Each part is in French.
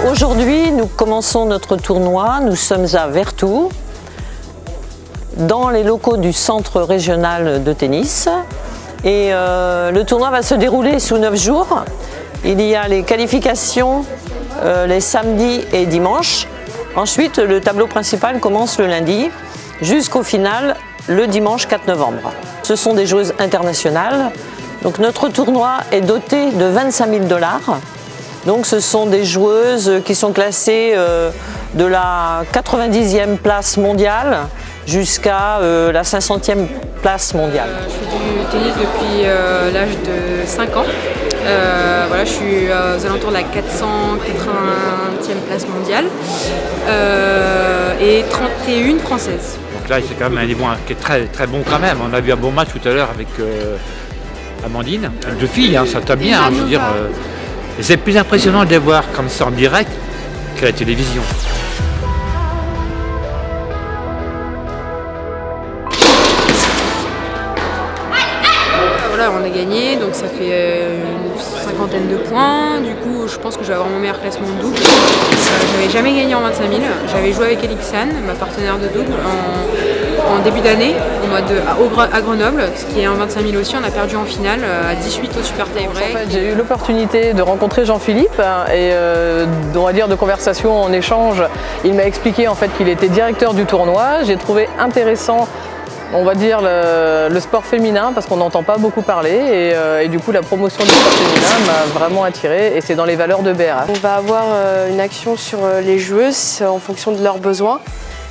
Aujourd'hui, nous commençons notre tournoi. Nous sommes à Vertou, dans les locaux du centre régional de tennis. Et le tournoi va se dérouler sous 9 jours. Il y a les qualifications les samedis et dimanches. Ensuite, le tableau principal commence le lundi jusqu'au final le dimanche 4 novembre. Ce sont des joueuses internationales. Donc notre tournoi est doté de 25 000 $. Donc ce sont des joueuses qui sont classées de la 90e place mondiale jusqu'à la 500e place mondiale. Je fais du tennis depuis l'âge de 5 ans. Voilà, je suis aux alentours de la 480e place mondiale et 31 françaises. Donc là, c'est quand même un niveau qui est très, très bon quand même. On a vu un bon match tout à l'heure avec Amandine. Deux filles, hein, ça tape bien. Je veux dire, c'est plus impressionnant de les voir comme ça en direct qu'à la télévision. Voilà, on a gagné, donc ça fait une cinquantaine de points. Du coup, je pense que je vais avoir mon meilleur classement de double. J'avais jamais gagné en 25 000. J'avais joué avec Elixan, ma partenaire de double, en début d'année, à Grenoble, ce qui est en 25 000 aussi. On a perdu en finale à 18 au super tie-break. En fait, j'ai eu l'opportunité de rencontrer Jean-Philippe et on va dire de conversation en échange. Il m'a expliqué en fait qu'il était directeur du tournoi. J'ai trouvé intéressant, on va dire, le sport féminin parce qu'on n'entend pas beaucoup parler et du coup la promotion du sport féminin m'a vraiment attirée et c'est dans les valeurs de BRH. On va avoir une action sur les joueuses en fonction de leurs besoins.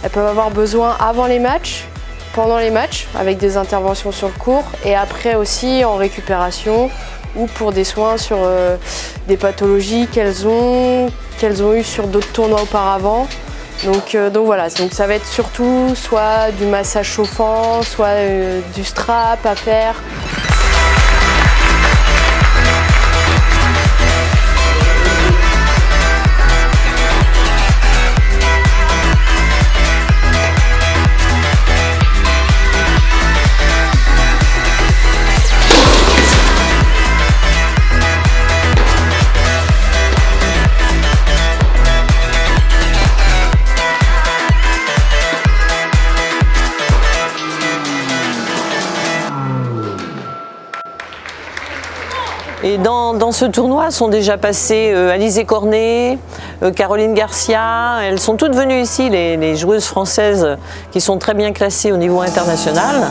Elles peuvent avoir besoin avant les matchs, pendant les matchs avec des interventions sur le court et après aussi en récupération ou pour des soins sur des pathologies qu'elles ont eues sur d'autres tournois auparavant. Donc voilà, donc ça va être surtout soit du massage chauffant, soit du strap à faire. Et dans ce tournoi sont déjà passées Alizé Cornet, Caroline Garcia. Elles sont toutes venues ici, les joueuses françaises qui sont très bien classées au niveau international.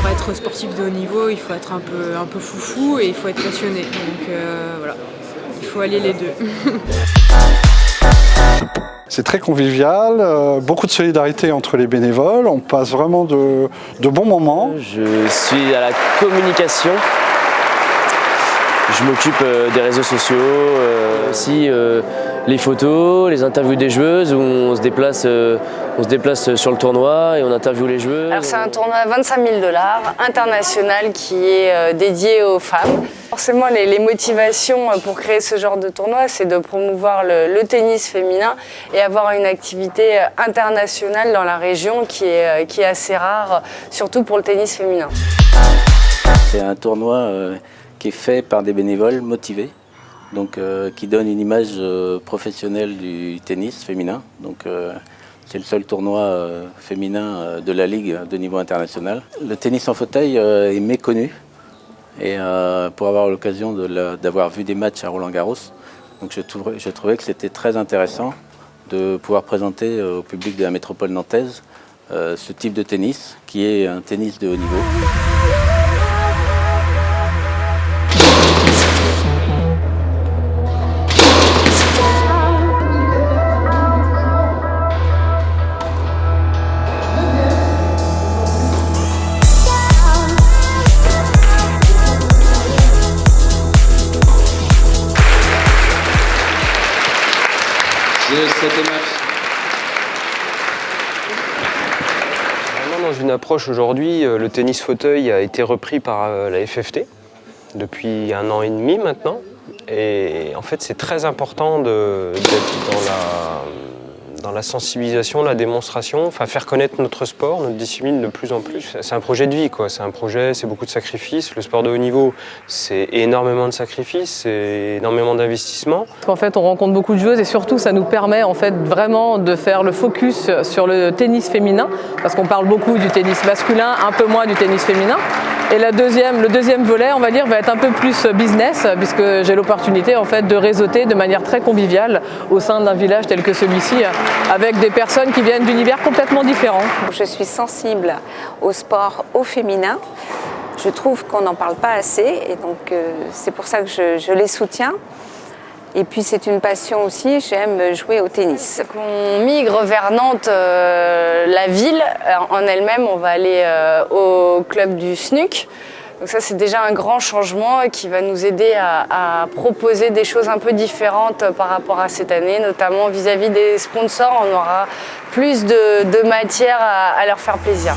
Pour être sportif de haut niveau, il faut être un peu foufou et il faut être passionné. Donc voilà, il faut allier les deux. C'est très convivial, beaucoup de solidarité entre les bénévoles, on passe vraiment de bons moments. Je suis à la communication, je m'occupe des réseaux sociaux, aussi les photos, les interviews des joueuses où on se déplace sur le tournoi et on interviewe les joueuses. Alors c'est un tournoi à 25 000 $ international qui est dédié aux femmes. Forcément les motivations pour créer ce genre de tournoi, c'est de promouvoir le tennis féminin et avoir une activité internationale dans la région qui est assez rare, surtout pour le tennis féminin. C'est un tournoi qui est fait par des bénévoles motivés. Donc, qui donne une image professionnelle du tennis féminin. Donc, c'est le seul tournoi féminin de la Ligue de niveau international. Le tennis en fauteuil est méconnu. Et pour avoir l'occasion d'avoir vu des matchs à Roland-Garros, donc je trouvais que c'était très intéressant de pouvoir présenter au public de la métropole nantaise ce type de tennis, qui est un tennis de haut niveau. Dans une approche aujourd'hui, le tennis fauteuil a été repris par la FFT depuis 1 an et demi maintenant. Et en fait, c'est très important d'être dans la sensibilisation, la démonstration, enfin faire connaître notre sport, notre discipline de plus en plus. C'est un projet de vie, quoi. C'est un projet, c'est beaucoup de sacrifices. Le sport de haut niveau, c'est énormément de sacrifices, c'est énormément d'investissements. En fait, on rencontre beaucoup de joueuses et surtout, ça nous permet en fait vraiment de faire le focus sur le tennis féminin, parce qu'on parle beaucoup du tennis masculin, un peu moins du tennis féminin. Et le deuxième volet, on va dire, va être un peu plus business, puisque j'ai l'opportunité en fait de réseauter de manière très conviviale au sein d'un village tel que celui-ci, avec des personnes qui viennent d'univers complètement différents. Je suis sensible au sport au féminin. Je trouve qu'on n'en parle pas assez et donc c'est pour ça que je les soutiens. Et puis c'est une passion aussi, j'aime jouer au tennis. On migre vers Nantes, la ville en elle-même, on va aller au club du SNUC. Donc ça c'est déjà un grand changement qui va nous aider à proposer des choses un peu différentes par rapport à cette année, notamment vis-à-vis des sponsors, on aura plus de matière à leur faire plaisir.